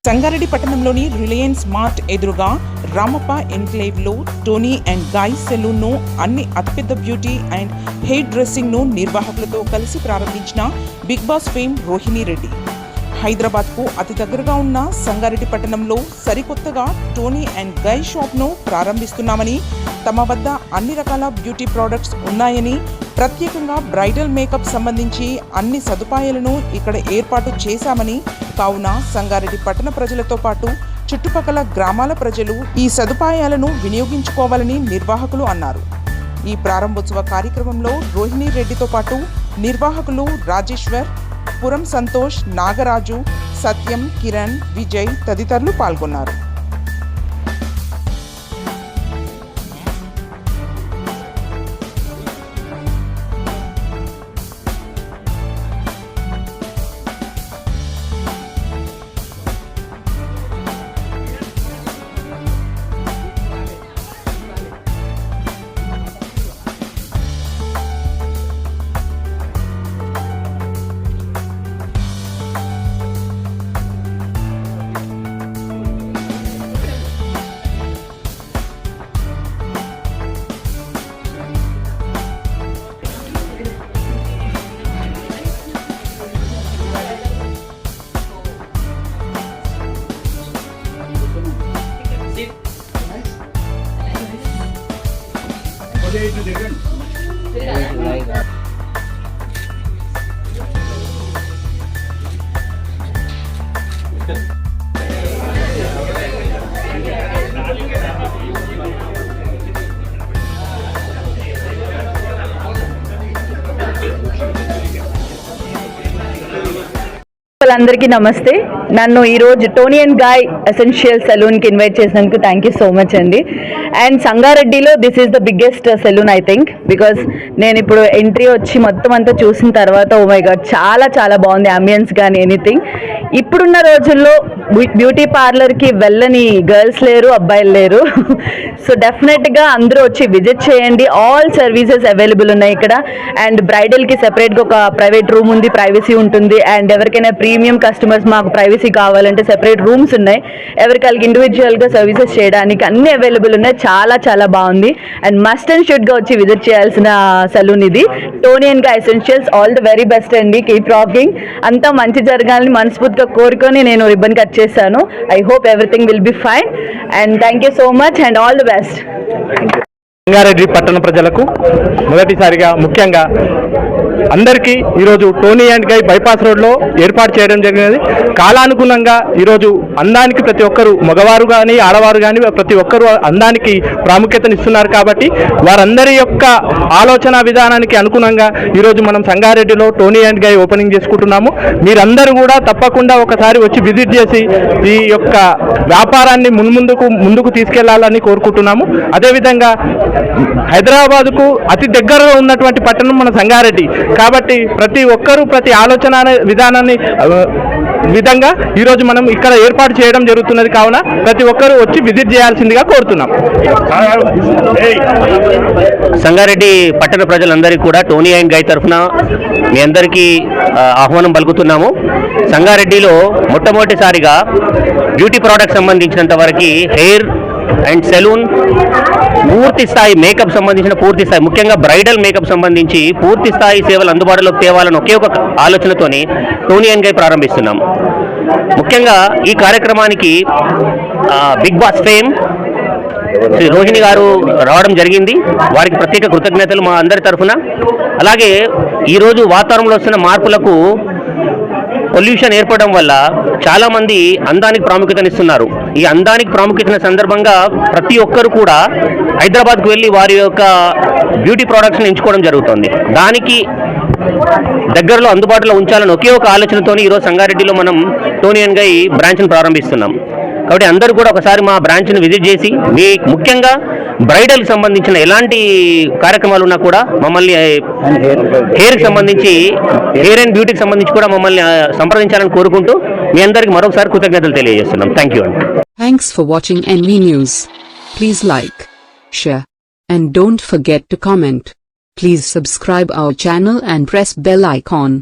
సంగారెడ్డి పట్టణంలోని Reliance mart ఎదురుగా Ramappa enclave లో టోనీ అండ్ గాయ్ సెలూన్ ను అన్ని అతిపెద్ద బ్యూటీ అండ్ హెయిర్ డ్రెస్సింగ్ ను నిర్వాహకులతో కలిసి ప్రారంభించిన Bigg Boss fame Rohini Reddy. Hyderabad కు అతి దగ్గరగా ఉన్న సంగారెడ్డి పట్టణంలో సరికొత్తగా టోనీ అండ్ గాయ్ షాప్ ను ప్రారంభిస్తున్నామని, తమ వద్ద అన్ని రకాల బ్యూటీ ప్రొడక్ట్స్ ఉన్నాయని, ప్రత్యేకంగా బ్రైడల్ మేకప్ సంబంధించి అన్ని సదుపాయాలను ఇక్కడ ఏర్పాటు చేశామని, కావున సంగారెడ్డి పట్టణ ప్రజలతో పాటు చుట్టుపక్కల గ్రామాల ప్రజలు ఈ సదుపాయాలను వినియోగించుకోవాలని నిర్వాహకులు అన్నారు. ఈ ప్రారంభోత్సవ కార్యక్రమంలో రోహిణి రెడ్డితో పాటు నిర్వాహకులు రాజేశ్వర్, పురం సంతోష్, నాగరాజు, సత్యం, కిరణ్, విజయ్ తదితరులు పాల్గొన్నారు. అందరికీ నమస్తే. నన్ను ఈరోజు టోనీ అండ్ గాయ్ ఎసెన్షియల్ సెలూన్కి ఇన్వైట్ చేసినందుకు థ్యాంక్ యూ సో మచ్ అండి. అండ్ సంగారెడ్డిలో this is the biggest salon I think, because నేను ఇప్పుడు ఎంట్రీ వచ్చి మొత్తం అంతా చూసిన తర్వాత ఓ మై గాడ్ చాలా చాలా బాగుంది అంబియన్స్ కానీ ఎనీథింగ్. ఇప్పుడున్న రోజుల్లో బ్యూటీ పార్లర్కి వెళ్ళని గర్ల్స్ లేరు, అబ్బాయిలు లేరు. సో డెఫినెట్గా అందరూ వచ్చి విజిట్ చేయండి. ఆల్ సర్వీసెస్ అవైలబుల్ ఉన్నాయి ఇక్కడ. అండ్ బ్రైడల్కి సెపరేట్గా ఒక ప్రైవేట్ రూమ్ ఉంది, ప్రైవసీ ఉంటుంది. అండ్ ఎవరికైనా ప్రీమియం కస్టమర్స్ మాకు ప్రైవసీ కావాలంటే సెపరేట్ రూమ్స్ ఉన్నాయి. ఎవరికైనా ఇండివిజువల్గా సర్వీసెస్ చేయడానికి అన్ని అవైలబుల్ ఉన్నాయి. చాలా చాలా బాగుంది. అండ్ మస్ట్ అండ్ షుడ్గా వచ్చి విజిట్ చేయాల్సిన సలూన్ ఇది. Toni and Guy essentials all the very best అండి. Keep rocking. అంతా మంచి జరగాలని మనస్ఫూర్తిగా కోరుకొని నేను రిబ్బన్ కట్ చేశాను. I hope everything will be fine. And thank you so much and all the best. Sangareddy పట్టణ ప్రజలకు మొదటిసారిగా ముఖ్యంగా అందరికీ ఈరోజు టోనీ అండ్ గాయ్ బైపాస్ రోడ్లో ఏర్పాటు చేయడం జరిగినది. కాలానుగుణంగా ఈరోజు అందానికి ప్రతి ఒక్కరు, మగవారు కానీ ఆడవారు కానీ ప్రతి ఒక్కరు అందానికి ప్రాముఖ్యతనిస్తున్నారు. కాబట్టి వారందరి యొక్క ఆలోచన విధానానికి అనుగుణంగా ఈరోజు మనం సంగారెడ్డిలో టోనీ అండ్ గాయ్ ఓపెనింగ్ చేసుకుంటున్నాము. మీరందరూ కూడా తప్పకుండా ఒకసారి వచ్చి విజిట్ చేసి ఈ యొక్క వ్యాపారాన్ని ముందుకు తీసుకెళ్లాలని కోరుకుంటున్నాము. అదేవిధంగా హైదరాబాద్కు అతి దగ్గరలో ఉన్నటువంటి పట్టణం మన సంగారెడ్డి. కాబట్టి ప్రతి ఒక్కరూ ప్రతి ఆలోచన విధానాన్ని విధంగా ఈరోజు మనం ఇక్కడ ఏర్పాటు చేయడం జరుగుతున్నది. కావున ప్రతి ఒక్కరూ వచ్చి విజిట్ చేయాల్సిందిగా కోరుతున్నాం. సంగారెడ్డి పట్టణ ప్రజలందరికీ కూడా టోనీ అండ్ గాయ్ తరఫున మీ అందరికీ ఆహ్వానం పలుకుతున్నాము. సంగారెడ్డిలో మొట్టమొదటిసారిగా బ్యూటీ ప్రోడక్ట్ సంబంధించినంత వరకు హెయిర్ అండ్ సెలూన్, పూర్తి స్థాయి మేకప్ సంబంధించిన పూర్తి స్థాయి, ముఖ్యంగా బ్రైడల్ మేకప్ సంబంధించి పూర్తి స్థాయి సేవలు అందుబాటులోకి తేవాలని ఒకే ఒక ఆలోచనతోని టోనీ అండ్ గాయ్ ప్రారంభిస్తున్నాం. ముఖ్యంగా ఈ కార్యక్రమానికి Bigg Boss fame Shri Rohini గారు రావడం జరిగింది. వారికి ప్రత్యేక కృతజ్ఞతలు మా అందరి తరఫున. అలాగే ఈరోజు వాతావరణంలో వస్తున్న మార్పులకు పొల్యూషన్ ఏర్పడడం వల్ల చాలామంది అందానికి ప్రాముఖ్యతనిస్తున్నారు. ఈ అందానికి ప్రాముఖ్యత సందర్భంగా ప్రతి ఒక్కరు కూడా హైదరాబాద్కు వెళ్ళి వారి యొక్క బ్యూటీ ప్రోడక్ట్స్ని ఎంచుకోవడం జరుగుతుంది. దానికి దగ్గరలో అందుబాటులో ఉంచాలని ఒకే ఒక ఆలోచనతో ఈరోజు సంగారెడ్డిలో మనం టోనీ అండ్ గాయ్ బ్రాంచ్ను ప్రారంభిస్తున్నాం. కాబట్టి అందరూ కూడా ఒకసారి మా బ్రాంచ్ని విజిట్ చేసి మీ ముఖ్యంగా బ్రైడల్కి సంబంధించిన ఎలాంటి కార్యక్రమాలు ఉన్నా కూడా మమ్మల్ని, హెయిర్కి సంబంధించి హెయిర్ అండ్ బ్యూటీకి సంబంధించి కూడా మమ్మల్ని సంప్రదించాలని కోరుకుంటూ మీ అందరికీ మరొకసారి కృతజ్ఞతలు తెలియజేస్తున్నాం. థ్యాంక్ యూ అండి. Thanks for watching NV News. Please like, share, and don't forget to comment. Please subscribe our channel and press bell icon.